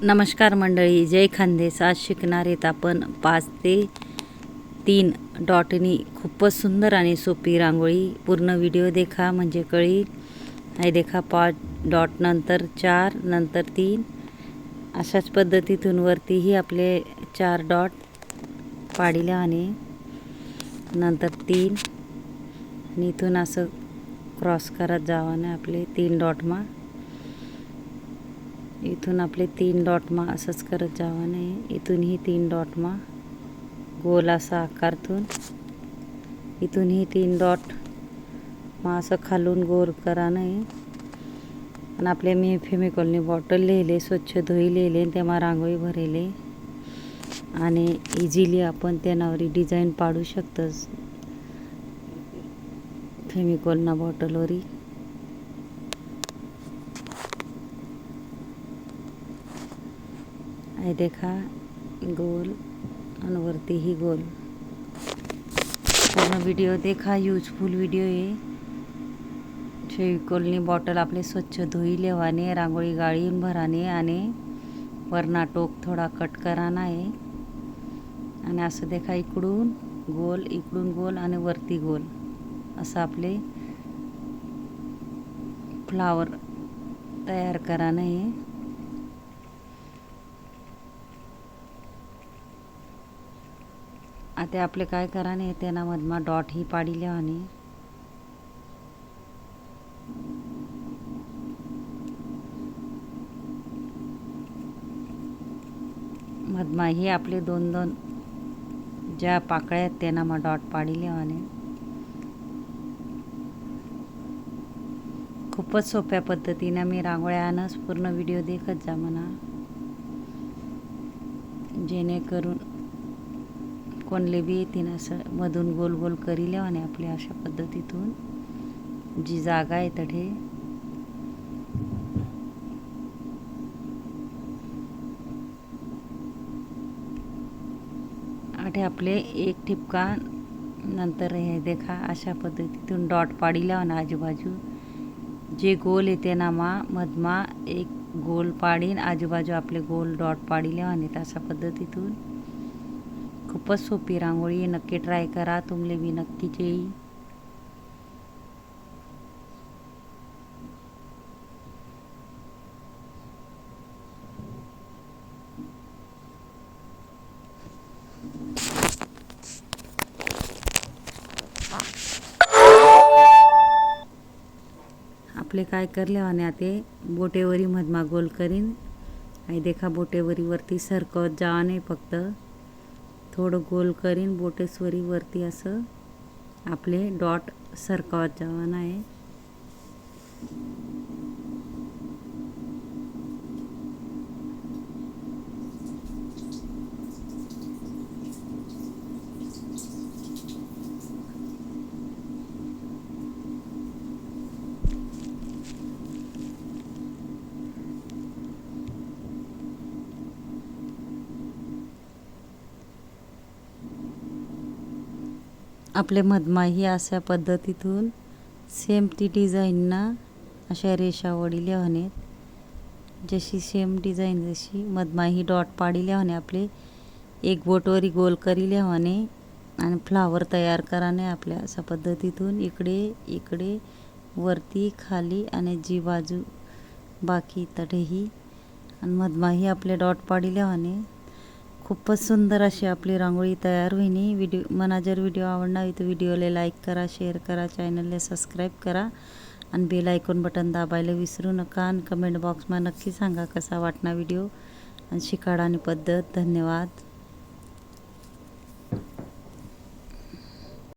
नमस्कार मंडळी, जय खानदेश. आज शिकणार आहेत आपण 5 ते 3 डॉटनी खूपच सुंदर आणि सोपी रांगोळी. पूर्ण व्हिडिओ देखा म्हणजे कळेल. हे देखा 5 डॉट, नंतर 4, नंतर 3. अशाच पद्धतीतून वरतीही आपले 4 डॉट पाडिले आणि नंतर 3 आणि इथून असं क्रॉस करत जावाने आपले 3 डॉट मा. इथून आपले 3 डॉट मा असंच करत जावाने. इथूनही 3 डॉट मा गोल असा आकारतून. इथूनही 3 डॉट मा असं खालून गोल कराने. आणि आपले मी फेमिकॉलनी बॉटल लिहिले, स्वच्छ धुई लिहिले, तेव्हा रांगोळी भरेले आणि इझिली आपण त्यानावरी डिझाईन पाडू शकतोस फेमिकॉलना बॉटलवरी. हे देखा गोल आणि वरती ही गोल. पूर्ण व्हिडिओ देखा, यूजफुल व्हिडिओ आहे. फेविकॉलनी बॉटल आपले स्वच्छ धुई लेवाने, रांगोळी गाळीन भराने आणि वरना टोक थोडा कट कराना आहे. आणि असं देखा इकडून गोल, इकडून गोल आणि वरती गोल असं आपले फ्लावर तयार कराना आहे. आता आपले काय कराने त्याना मधमा डॉट ही पाडी लेवाने. मधमा ही आपले 2-2 ज्या पाकळ्या आहेत त्यांना मग डॉट पाडी लेवाने. खूपच सोप्या पद्धतीने मी रांगोळ्या आणस. पूर्ण व्हिडिओ देखत जा म्हणा, जेणेकरून कोणले बी येतील. असं मधून गोल गोल करी लेवाने आपले. अशा पद्धतीतून जी जागा आहे तठे आठे आपले एक ठिपका. नंतर हे देखा अशा पद्धतीतून डॉट पाडी लेवाना आजूबाजू. जे गोल येते ना मा मधमा एक गोल पाडीन, आजूबाजू आपले गोल डॉट पाडी लेवाने. अशा पद्धतीतून खूपच सोपी रांगोळी. नक्की ट्राय करा, तुमले बी नक्कीच येईल. आपले काय करले आणि आता बोटेवरी मधमा गोल करीन. आणि देखा बोटेवरी वरती सरकवत जावाने. फक्त थोडं गोल करीन बोटेसवरी वरती असं आपले डॉट सरकवत जावाना आहे. आपले मधमाही अशा पद्धतीतून सेम ती डिझाईनना अशा रेषा वडी लेवाने. जशी सेम डिझाईन जशी मधमाही डॉट पाडी लेवाने. आपले एक बोटवरी गोल करी लेवाने आणि फ्लावर तयार कराने आपल्या. अशा पद्धतीतून इकडे इकडे वरती खाली आणि जी बाजू बाकी तठेही आणि मधमाही आपले डॉट पाडी लेवाने. खूपच सुंदर अशी आपली रांगोळी तयार होईनी. मला जर व्हिडिओ आवडला तर व्हिडिओला लाईक करा, शेअर करा, चॅनलला सबस्क्राईब करा आणि बेल आयकॉन बटन दाबायला विसरू नका. आणि कमेंट बॉक्समा नक्की सांगा कसा वाटना व्हिडिओ आणि शिकाडानी पद्धत. धन्यवाद.